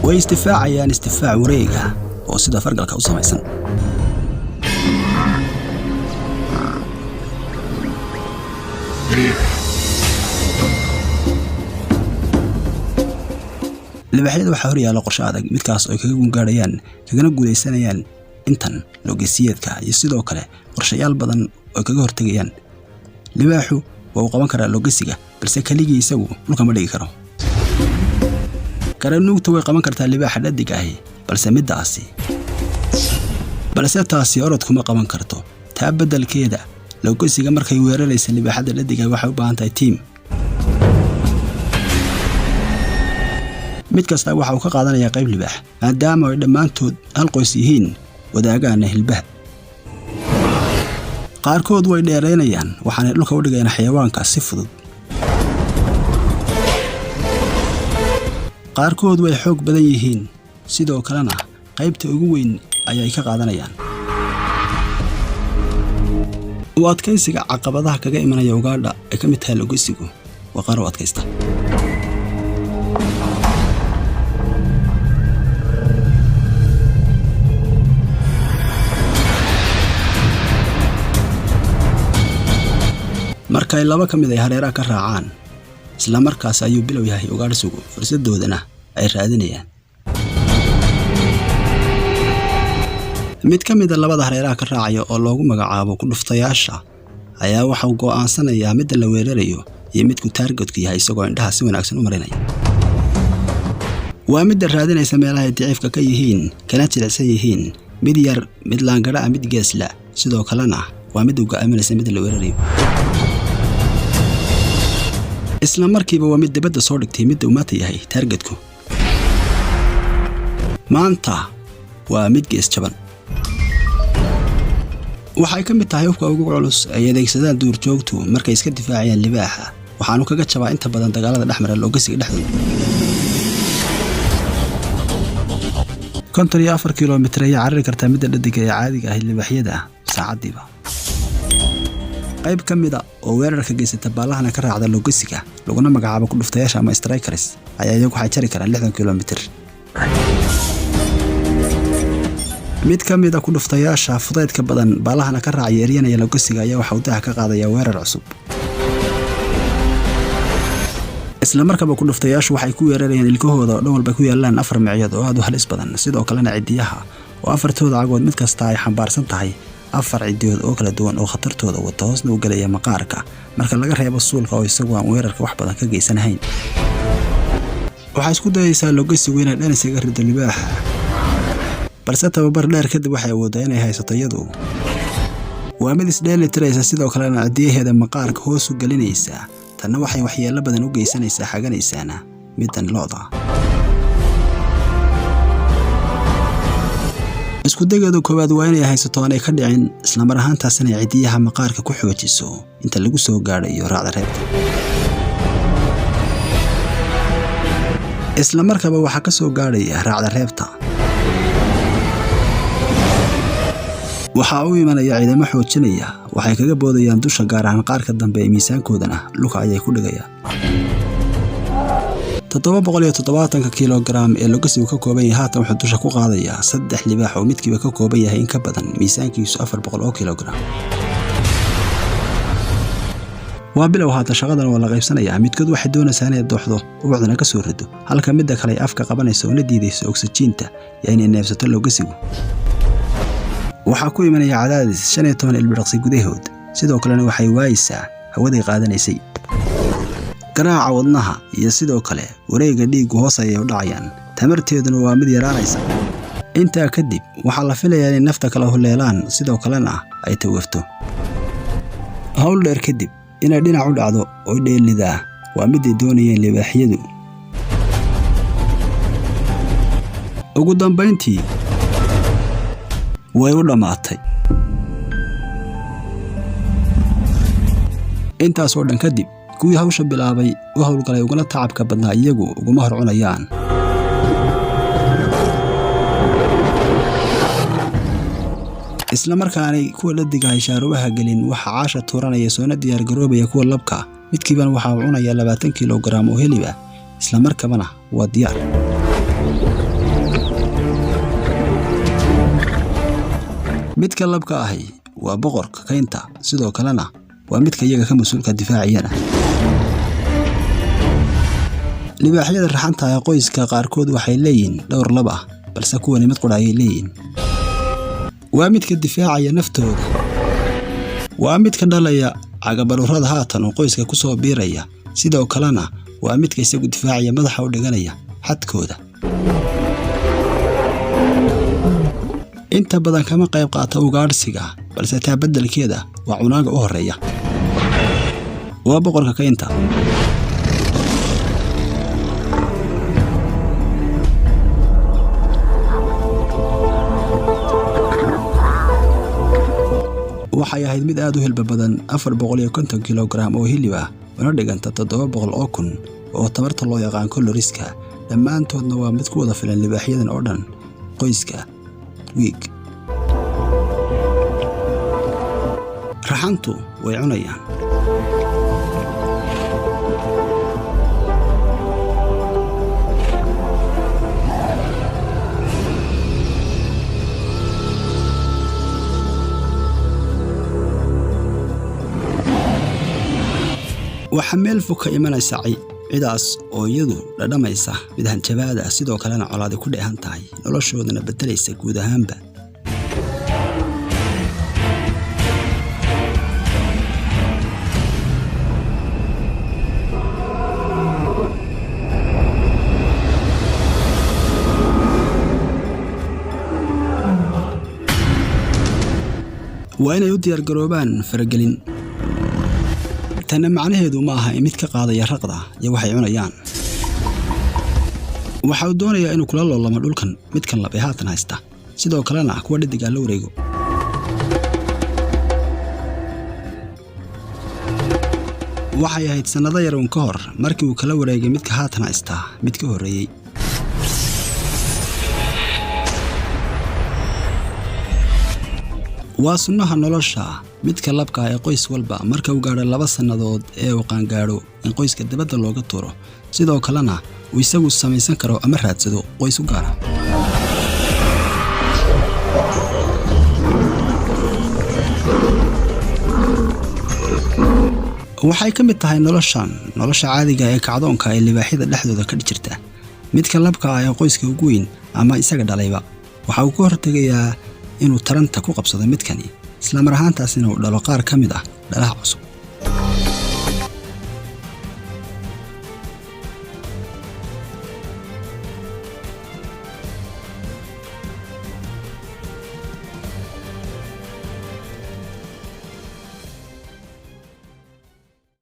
واستفاعيان استفاع وريقة وصيدا فرق لك وصميسان libaaxyada waxaa horyaala qorshe adag midkaas oo ay kaga gungaarayaan kagana guuleysanayaan intan logesiyeedka iyo sidoo kale qorshayaal badan oo kaga hortagayaan libaaxu waa uu qaban karaa logesiga balse kaligii isagu dhulka ma dhigi karo garanuugta way qaban kartaa libaaxa dhadiga ahi balse taasi orod kuma qaban karto taa beddelkeeda logesiga markay weeraraysa libaaxada dhadiga waxay u baahan tahay tiim mid kasta waxa uu ka qaadanayaa qayb libaax maadaama ay dhammaantood hal qoys yihiin wadaagaana hilbaha qaarkood way dheereynayaan waxaanay dhulka u dhigayaan xayawaanka si fudud qaarkood way xoog badan yihiin sidoo kalena qaybta ugu weyn ayay ka qaadanayaan u adkaysiga caqabadaha kaga imanaya ugaadha ay ka mid tahay logesigu waa qaar u adkaysta markay laba ka mid ay hareeraha ka raacaan isla markaas ayuu bilow yahay ugaadhsigu fursadoodana ay raadinayaan mid ka mid ah labada hareeraha ka raacaya oo loogu magacaabo ku dhuftayaasha ayaa waxa uu go'aansanayaa midda la weerarayo iyo midku taargetku yahay isagoo indhaha si wanaagsan u marinaya waa midda raadinaysa meelaha ay daciifka ka yihiin kana jilicsan yihiin mid yar mid laangara ah mid geesla sidoo kalena waa mid u go'aaminaysa midda la weerarayo isla markiiba waa mid dibadda soo dhigtay midda uu maanta yahay taargetku maanta waa mid gees jaban waxay ka mid tahay hubka ugu culus ay adeegsadaan duurjoogtu markay iska difaacayaan libaaxa waxaanu kaga jabaa inta badan dagaalada dhexmara logesiga dhexdooda 54 kiiloomitir ayaa carari kartaa midda dhadiga ee caadiga ah libaaxyada saacadiiba qayb ka mid ah oo weerarka geysata baalahana ka raacda logesiga laguna magacaabo ku dhuftayaasha ama strikers ayaa iyagu waxay jari karaan 60 kiiloomitir mid ka mid ah ku dhuftayaasha fudaydka badan baalahana ka raacaya eryanaya logesiga ayaa waxa uu daha ka qaadaya weerar cusub isla markaba ku dhuftayaashu waxay ku weerarayaan ilkahooda oo dhan walba ku yaalaan 4 micyood oo aad u halis badan sidoo kalena cidiyaha oo afartooda cagood mid kasta ay xambaarsan tahay 4 cidiyood oo kala duwan oo khatartooda wata hoosna u galaya maqaarka marka laga reebo suulka oo isagu aan weerarka wax badan ka geysanayn waxay isku dayaysaa logesigu inay dhan isaga rido libaaxa balse tababar dheer kadib waxay awooddaa inay haysato iyadu waa mid isdheelitiraysa sidoo kalena cidiyaheeda maqaarka hoos u gelinaysa tanna waxay waxyeello badan u geysanaysaa xaganaysaana middan looda isku dageedu koowaad waa inay haysato aanay ka dhicin isla mar ahaantaasina ay cidiyaha maqaarka ku xoojiso inta lagu soo gaadhayo raacda reebta isla markaba waxaa ka soo gaadhaya raacda reebta waxaa u imanaya ciidamo xoojinaya waxay kaga boodayaan dusha gaar ahaan qaarka dambe ee miisaankoodana luka ayay ku dhigayaan 770 kilogram ee logesigu ka kooban yahay haatan wuxuu dusha ku qaadayaa 3 libaax oo midkiiba ka kooban yahay in ka badan miisaankiisu 400 kilogram waa bilow haatan shaqadan oo la qaybsanaya midkood waxay doonaysaa inay dooxdo ubucdana ka soo rido halka midda kale afka qabanayso oo la diidayso oksijiinta iyo inay neefsato logesigu waxaa ku imanaya cadaadis 15 ilbiriqsi gudahood sidoo kalena waxay waayaysaa hawaday qaadanaysay garaaca wadnaha iyo sidoo kale wareega dhiiggu hoos ayay u dhacayaan tamarteeduna waa mid yaraanaysa intaa kadib waxaa la filayaa inay nafta kala huleelaan sidoo kalena ay tawafto hawl dheer kadib inay dhinac u dhacdo oo dheelidaa waa mid ay doonayeen libaaxyadu ugu dambayntii way u dhamaatay intaas oo dhan kadib kuwii hawsha bilaabay u hawlgalay uguna tacabka badnaa iyagu uguma horcunayaan isla markaanay kuwa dhadiga ay shaarubaha gelin waxa caasha tuuranaya soona diyaar garoobaya kuwa labka midkiiban waxa uu cunaya 20 kilogram oo hilib ah isla markaana waa diyaar midka labka ahi waa boqorka kaynta sidoo kalena waa midka iyaga ka mas'uulka difaaciyana libaaxyada raxanta ee qoyska qaarkood waxay leeyihiin dhowr lab ah balse kuwani mid quraayay leeyihiin waa midka difaacaya naftooda waa midka dhalaya cagabarurada haatan oo qoyska ku soo biiraya sidoo kalena waa midka isagu difaacaya madaxa u dhiganaya xadkooda inta badan kama qayb qaata ugaadhsiga balse taa beddelkeeda waa cunaaga u horeeya waa boqorka kaynta waxay ahayd mid aad u hilba badan 450 kilogram oo hilib ah una dhiganta 700 oo kun oo tamarta loo yaqaan koloriska dhammaantoodna waa mid ku wada filan libaaxyadan oo dhan qoyska wiig raxantu way cunayaan waxa meel fog ka imanaysa ciidaas oo iyadu dhadhamaysa mid hanjabaada sidoo kalena colaadi ku dheehan tahay noloshoodana bedelaysa guud ahaanba waa inay u diyaar garoobaan faragelin tan macnaheedu ma aha mid ka qaadaya raqda iyo waxay cunayaan waxa uu doonayaa inuu kula loolamo dhulkan midkan lab ee haatan haysta sidoo kalena kuwa dhadiga la wareego waxay ahayd sanado yar ka hor markii uu kala wareegay midka haatan haysta mid ka horeeyay waa sunnaha nolosha midka labka ee qoys walba marka uu gaaro 2 sanadood ee uu qaangaaro in qoyska dibadda looga tuuro sidoo kalena uu isagu samaysan karo ama raadsado qoys u gaar ah waxay ka mid tahay nolosha caadiga ee kacdoonka ee libaaxyada dhexdooda ka jirta midka labka ah ee qoyska ugu weyn ama isaga dhalayba waxa uu ka hortagayaa inuu taranta ku qabsado midkani isla mar ahaantaasina uu dhalo qaar ka mid ah dhalaha cusub